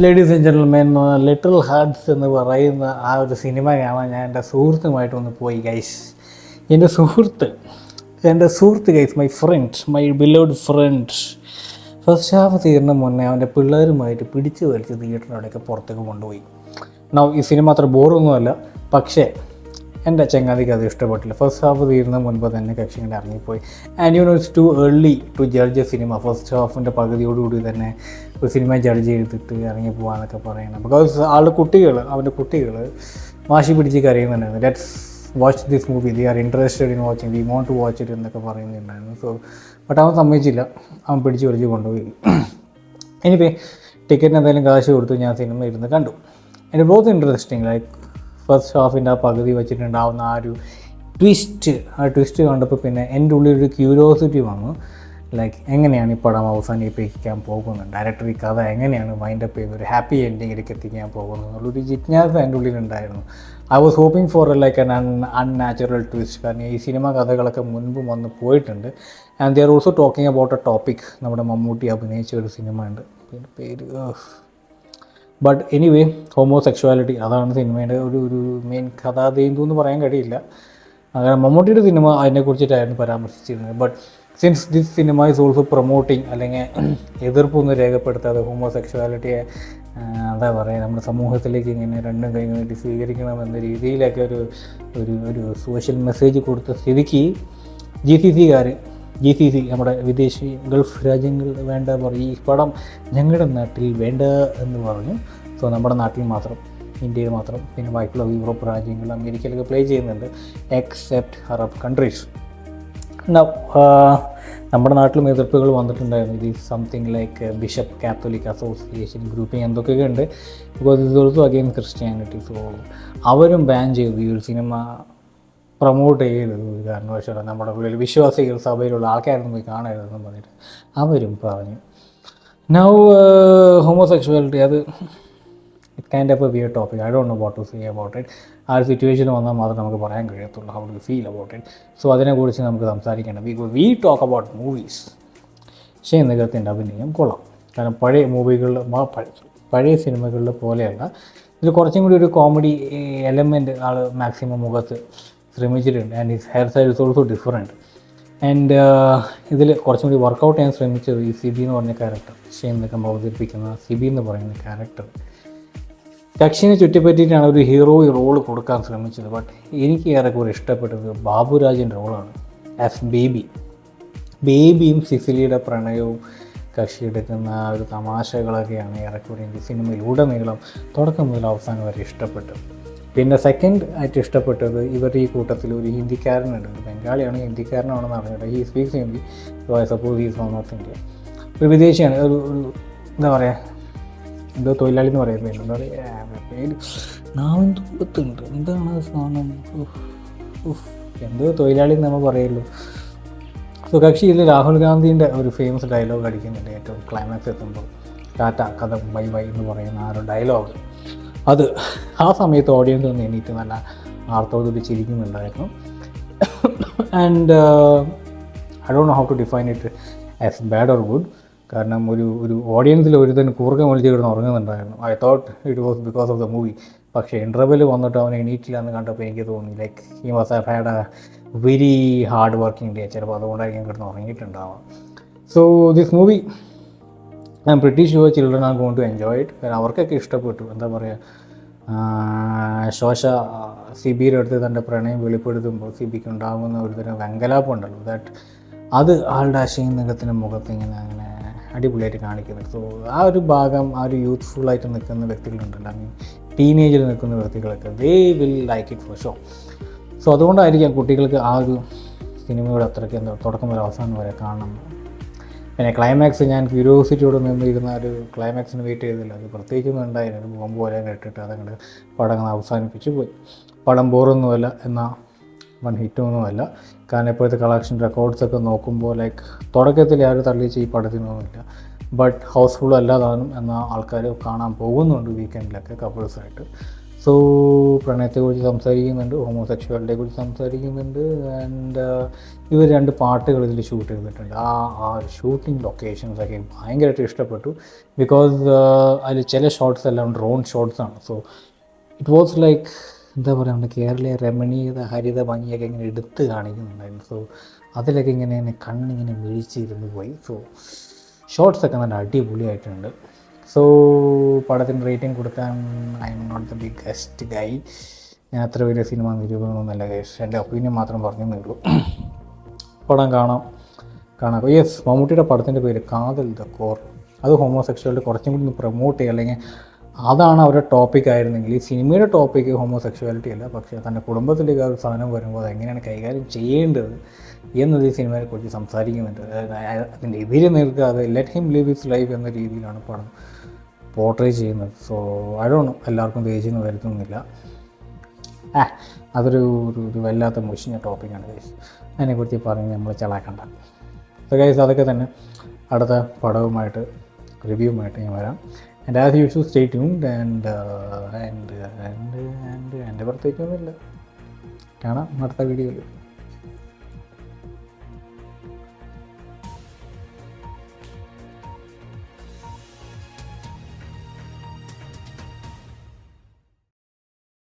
Ladies and gentlemen, little hearts എന്ന് പറയുന്ന ആ ഒരു സിനിമ കാണാൻ ഞാൻ എൻ്റെ സുഹൃത്തുമായിട്ടൊന്ന് പോയി ഗൈസ്. എൻ്റെ സുഹൃത്ത് guys, my beloved friend, first half തീർന്ന മുന്നേ അവൻ്റെ പിള്ളേരുമായിട്ട് പിടിച്ചു വലിച്ച് തിയേറ്ററിനോടൊക്കെ പുറത്തേക്ക് കൊണ്ടുപോയി. ഈ സിനിമ അത്ര ബോറൊന്നുമല്ല, പക്ഷേ എൻ്റെ ചങ്ങാതിക്ക് അത് ഇഷ്ടപ്പെട്ടില്ല. ഫസ്റ്റ് ഹാഫ് തീരുന്ന മുൻപ് തന്നെ കക്ഷി ഇങ്ങനെ ഇറങ്ങിപ്പോയി. And you know it's too early to judge a cinema. First ഹാഫിൻ്റെ പകുതിയോടുകൂടി തന്നെ ഒരു സിനിമ ജഡ്ജ് ചെയ്തിട്ട് ഇറങ്ങി പോകാനൊക്കെ പറയണം. ബിക്കോസ് അവൻ്റെ കുട്ടികൾ വാശി പിടിച്ച് കരയുന്നുണ്ടായിരുന്നു. Let's watch this movie, they are interested in watching, we want to watch it എന്നൊക്കെ പറയുന്നുണ്ടായിരുന്നു. ബട്ട് അവൻ സമ്മതിച്ചില്ല, അവൻ പിടിച്ച് വലിച്ച് കൊണ്ടുപോയി. എനിവേ ടിക്കറ്റിന് എന്തായാലും കാശ് കൊടുത്തു, ഞാൻ സിനിമ ഇരുന്ന് കണ്ടു. It was interesting. Like first ഹാഫിൻ്റെ ആ പകുതി വെച്ചിട്ടുണ്ടാവുന്ന ആ ട്വിസ്റ്റ് കണ്ടപ്പോൾ പിന്നെ എൻ്റെ ഉള്ളിലൊരു ക്യൂരിയോസിറ്റി വന്നു. ലൈക്ക് എങ്ങനെയാണ് ഈ പടം അവസാനിപ്പിക്കാൻ പോകുന്നത്, ഡയറക്ടർ ഈ കഥ എങ്ങനെയാണ് വൈൻഡപ്പ് ചെയ്ത് ഒരു ഹാപ്പി എൻഡിങ്ങിലേക്ക് എത്തിക്കാൻ പോകുന്നത് എന്നുള്ളൊരു ജിജ്ഞാസ എൻ്റെ ഉള്ളിലുണ്ടായിരുന്നു. I was hoping for like an unnatural twist. കാരണം ഈ സിനിമ കഥകളൊക്കെ മുൻപ് വന്ന് പോയിട്ടുണ്ട്. And they are also talking about a topic. നമ്മുടെ മമ്മൂട്ടി അഭിനയിച്ച ഒരു സിനിമ ഉണ്ട്, പേര് ബട്ട് എനിവേ ഹോമോസെക്ഷുവാലിറ്റി, അതാണ് സിനിമയുടെ ഒരു മെയിൻ കഥാതേന്തു എന്ന് പറയാൻ കഴിയില്ല. അങ്ങനെ മമ്മൂട്ടിയുടെ സിനിമ അതിനെക്കുറിച്ചിട്ടായിരുന്നു പരാമർശിച്ചിരുന്നത്. But since this cinema is also promoting, അല്ലെങ്കിൽ എതിർപ്പൊന്നും രേഖപ്പെടുത്താതെ ഹോമോസെക്ഷുവാലിറ്റിയെ എന്താ പറയുക, നമ്മുടെ സമൂഹത്തിലേക്ക് ഇങ്ങനെ രണ്ടും കൈ നീട്ടി സ്വീകരിക്കണമെന്ന രീതിയിലൊക്കെ ഒരു സോഷ്യൽ മെസ്സേജ് കൊടുത്ത സ്ഥിതിക്ക് GCC നമ്മുടെ വിദേശി ഗൾഫ് രാജ്യങ്ങൾ വേണ്ട പറയും, ഈ പടം ഞങ്ങളുടെ നാട്ടിൽ വേണ്ട എന്ന് പറഞ്ഞു. സോ നമ്മുടെ നാട്ടിൽ മാത്രം, ഇന്ത്യയിൽ മാത്രം, പിന്നെ ബാക്കിയുള്ള യൂറോപ്പ് രാജ്യങ്ങൾ, അമേരിക്കയിലൊക്കെ പ്ലേ ചെയ്യുന്നുണ്ട്, എക്സെപ്റ്റ് അറബ് കൺട്രീസ്. നമ്മുടെ നാട്ടിലും എതിർപ്പുകൾ വന്നിട്ടുണ്ടായിരുന്നു. ഇത് something like bishop Catholic association grouping എന്തൊക്കെയൊക്കെ ഉണ്ട്. ബിക്കോസ് ഇത് ഓൾസോ അഗെയിൻസ്റ്റ് ക്രിസ്ത്യാനിറ്റി. സോ അവരും ബാൻ ചെയ്തു ഈ ഒരു സിനിമ പ്രൊമോട്ട് ചെയ്യരുത് ഒരു കാരണവശാലും, നമ്മുടെ ഉള്ളിൽ വിശ്വാസികൾ സഭയിലുള്ള ആൾക്കാരൊന്നും പോയി കാണരുതെന്ന് പറഞ്ഞിട്ട് അവരും പറഞ്ഞു. നൗ ഹോമോസെക്ഷുവാലിറ്റി, അത് it kind of a weird topic. I don't know what to say about it. ആ ഒരു സിറ്റുവേഷൻ വന്നാൽ മാത്രം നമുക്ക് പറയാൻ കഴിയത്തുള്ളൂ how do feel about it. So അതിനെക്കുറിച്ച് നമുക്ക് സംസാരിക്കേണ്ട. We talk about movies. Shane നിഗത്തിൻ്റെ അഭിനയം കൊള്ളാം. കാരണം പഴയ സിനിമകളിലെ പോലെയല്ല, ഇതിൽ കുറച്ചും കൂടി ഒരു കോമഡി എലമെൻറ്റ് ആൾ മാക്സിമം മുഖത്ത് ശ്രമിച്ചിട്ടുണ്ട്. And his hair style is also different. And ഇതിൽ കുറച്ചും കൂടി വർക്കൗട്ട് ചെയ്യാൻ ശ്രമിച്ചത് ഈ സിബി എന്ന് പറഞ്ഞ ക്യാരക്ടർ, ഷെയ്ൻ നിഗം അവതരിപ്പിക്കുന്ന സിബി എന്ന് പറയുന്ന ക്യാരക്ടർ കക്ഷിനെ ചുറ്റിപ്പറ്റിയിട്ടാണ് ഒരു ഹീറോയി റോള് കൊടുക്കാൻ ശ്രമിച്ചത്. ബട്ട് എനിക്ക് ഏറെക്കുറെ ഇഷ്ടപ്പെട്ടത് ബാബുരാജിൻ്റെ റോളാണ് ആസ് ബേബിയും സിസിലിയുടെ പ്രണയവും കക്ഷി എടുക്കുന്ന ആ ഒരു തമാശകളൊക്കെയാണ് ഏറെക്കുറെ എനിക്ക് സിനിമയിലുടനീളം തുടക്കം മുതൽ അവസാനം വരെ ഇഷ്ടപ്പെട്ടത്. പിന്നെ സെക്കൻഡ് ആയിട്ട് ഇഷ്ടപ്പെട്ടത് ഇവരുടെ ഈ കൂട്ടത്തിൽ ഒരു ഹിന്ദിക്കാരനുണ്ട്, ബംഗാളിയാണ്, ഹിന്ദിക്കാരനാണെന്ന് അറിഞ്ഞിട്ട്. He speaks Hindi, so I suppose he's from north India. ഒരു വിദേശിയാണ്, ഒരു എന്താ പറയുക, എന്തോ തൊഴിലാളി എന്ന് പറയുന്നത്, എന്താ പറയുക, പേര് നാമം തൂക്കത്തുണ്ട്, എന്താണ് സാധനം, എന്തോ തൊഴിലാളി എന്ന് നമ്മൾ പറയുള്ളൂ. സോ കക്ഷി ഇതിൽ രാഹുൽ ഗാന്ധിൻ്റെ ഒരു ഫേമസ് ഡയലോഗ് അടിക്കുന്നുണ്ട് ഏറ്റവും ക്ലൈമാക്സ് എത്തുമ്പോൾ, ടാറ്റ കഥ ബൈ ബൈ എന്ന് പറയുന്ന ആ ഒരു ഡയലോഗ്. അത് ആ സമയത്ത് ഓഡിയൻസ് ഒന്ന് എണീറ്റ് നല്ല ആർത്തോടുകൂടി ചിരിക്കുന്നുണ്ടായിരുന്നു. And I don't know how to define it as bad or good. കാരണം ഒരു ഓഡിയൻസിൽ ഒരുത്തൻ കൂർക്കം വലിച്ച് കിടന്ന് ഉറങ്ങുന്നുണ്ടായിരുന്നു. I thought it was because of the movie. പക്ഷേ ഇൻ്റർവെൽ വന്നിട്ട് അവൻ എണീറ്റില്ല എന്ന് കണ്ടപ്പോൾ എനിക്ക് തോന്നി like he was have had a very hard working day. ചിലപ്പോൾ അതുകൊണ്ടായിരിക്കും കിടന്ന് ഉറങ്ങിയിട്ടുണ്ടാവാം. So this movie I'm pretty sure children are going to enjoy it. കാരണം അവർക്കൊക്കെ ഇഷ്ടപ്പെട്ടു. എന്താ പറയുക, ശോശ സിബിയുടെ അടുത്ത് തൻ്റെ പ്രണയം വെളിപ്പെടുത്തുമ്പോൾ സിബിക്ക് ഉണ്ടാകുന്ന ഒരു തരം വെങ്കലാപ്പുണ്ടല്ലോ, അത് ആളുടെ ഷെയ്ൻ നിഗത്തിൻ്റെ മുഖത്ത് ഇങ്ങനെ അങ്ങനെ അടിപൊളിയായിട്ട് കാണിക്കുന്നത്. സോ ആ ഒരു ഭാഗം, ആ ഒരു യൂത്ത്ഫുള്ളായിട്ട് നിൽക്കുന്ന വ്യക്തികളുണ്ടല്ലോ, ഐ മീൻ ടീനേജിൽ നിൽക്കുന്ന വ്യക്തികളൊക്കെ, they will like it for show. So അതുകൊണ്ടായിരിക്കാം കുട്ടികൾക്ക് ആ ഒരു സിനിമയോട് അത്രയ്ക്ക് എന്താ തുടക്കം വരെ അവസാനം വരെ കാണണം. പിന്നെ ക്ലൈമാക്സ്, ഞാൻ ക്യൂരിയോസിറ്റിയോട് നിന്നിരുന്ന ഒരു ക്ലൈമാക്സിന് വെയിറ്റ് ചെയ്തില്ല. അത് പ്രത്യേകിച്ചൊന്നും ഉണ്ടായിരുന്നു, ഒരു ബോംബ് പോലെ ഇട്ടിട്ട് അതങ്ങോട്ട് പടം അവസാനിപ്പിച്ച് പോയി. പടം ബോറൊന്നുമല്ല, എന്നാൽ വൺ ഹിറ്റൊന്നുമല്ല. കാരണം ഇപ്പോഴത്തെ കളക്ഷൻ റെക്കോർഡ്സൊക്കെ നോക്കുമ്പോൾ ലൈക്ക് തുടക്കത്തിൽ ആരും തള്ളിച്ച് ഈ പടത്തിനൊന്നുമില്ല. ബട്ട് ഹൗസ്ഫുൾ അല്ലാതാനും എന്നാൽ ആൾക്കാർ കാണാൻ പോകുന്നുണ്ട് വീക്കെൻഡിലൊക്കെ കപ്പിൾസായിട്ട്. സോ പ്രണയത്തെക്കുറിച്ച് സംസാരിക്കുന്നുണ്ട്, ഹോമോസെക്ഷുവാലിറ്റിയെക്കുറിച്ച് സംസാരിക്കുന്നുണ്ട്. ആൻഡ് ഇവർ 2 പാട്ടുകൾ ഇതിൽ ഷൂട്ട് ചെയ്തിട്ടുണ്ട്. ആ ഷൂട്ടിംഗ് ലൊക്കേഷൻസൊക്കെ ഭയങ്കരമായിട്ട് ഇഷ്ടപ്പെട്ടു. ബിക്കോസ് അതിൽ ചില ഷോട്ട്സ് എല്ലാം ഡ്രോൺ ഷോട്ട്സാണ്. സോ ഇറ്റ് വാസ് ലൈക്ക് എന്താ പറയുക, നമ്മുടെ കേരളീയ രമണീയത ഹരിത ഭംഗിയൊക്കെ ഇങ്ങനെ എടുത്ത് കാണിക്കുന്നുണ്ടായിരുന്നു. സോ അതിലൊക്കെ ഇങ്ങനെ കണ്ണിങ്ങനെ മിഴിച്ചിരുന്ന് പോയി. സോ ഷോർട്സൊക്കെ നല്ല അടിപൊളിയായിട്ടുണ്ട്. സോ പടത്തിന് റേറ്റിംഗ് കൊടുക്കാൻ I'm not the biggest guy. ഞാൻ അത്ര വലിയ സിനിമ നിരൂപണമൊന്നുമല്ല ഗൈസ്, എൻ്റെ ഒപ്പീനിയൻ മാത്രം പറഞ്ഞേ ഉള്ളൂ. പടം കാണാം. യെസ്, മമ്മൂട്ടിയുടെ പടത്തിൻ്റെ പേര് കാതൽ ദ കോർ. അത് ഹോമോസെക്ഷുവാലിറ്റി കുറച്ചും കൂടി ഒന്ന് പ്രൊമോട്ട് ചെയ്യുക, അല്ലെങ്കിൽ അതാണ് അവരുടെ ടോപ്പിക് ആയിരുന്നെങ്കിൽ. ഈ സിനിമയുടെ ടോപ്പിക്ക് ഹോമോസെക്ഷുവാലിറ്റി അല്ല, പക്ഷേ തൻ്റെ കുടുംബത്തിലേക്ക് ആ ഒരു സാധനം വരുമ്പോൾ അതെങ്ങനെയാണ് കൈകാര്യം ചെയ്യേണ്ടത് എന്നത് ഈ സിനിമയെക്കുറിച്ച് സംസാരിക്കുന്നുണ്ട്. അതിൻ്റെ എതിരെ നിൽക്കാതെ let him live his life എന്ന രീതിയിലാണ് പടം പോർട്രേ ചെയ്യുന്നത്. സോ ഐ ഡോണ്ട് നോ, എല്ലാവർക്കും ദേഷ്യം വരുത്തുന്നില്ല. അതൊരു വല്ലാത്ത മുഷിഞ്ഞ ടോപ്പിക്കാണ് ഗൈസ്. അതിനെക്കുറിച്ച് പറഞ്ഞ് നമ്മൾ ചളാക്കണ്ട. സോ ഗൈസ്, അതൊക്കെ തന്നെ അടുത്ത പടവുമായിട്ട് റിവ്യൂവുമായിട്ട് ഞാൻ വരാം. And as usual stay tuned. And പ്രത്യേകിച്ചൊന്നുമില്ല. കാണാം അടുത്ത വീഡിയോയിൽ.